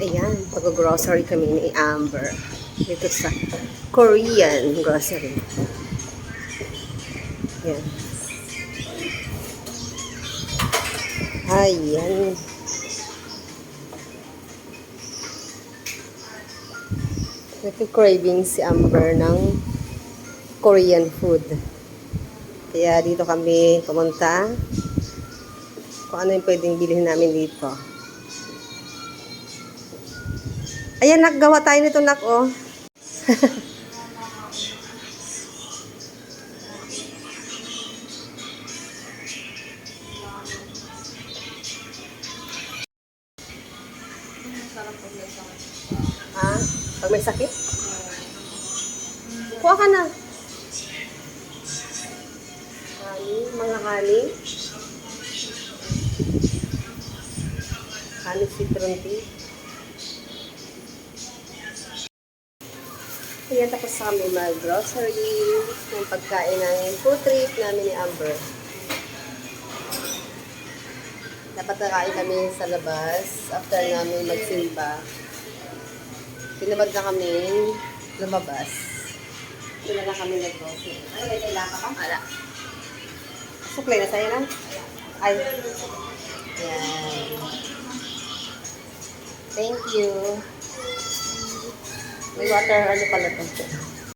Ayan, mag-grocery kami ni Amber. Dito sa Korean grocery. Ayan. Ayan. Nagka-craving si Amber ng Korean food. Kaya dito kami pumunta. Kung ano yung pwedeng bilhin namin dito. Ayan, nakagawa tayo nito, nak, oh. Ha? Pag may sakit? Kuha ka na. Mga honey. Honey citron tea. Ayan, tapos kami mag-grocery. Yung pagkain ng food trip namin ni Amber. Dapat nakain kami sa labas after namin magsimba. Pinabad na kami lumabas. Doon na kami nag-grocery. Ano, may kailangan ka? Wala. Suklay na sa'yo na? Ay. Ayan. Thank you. May water, ano pala to?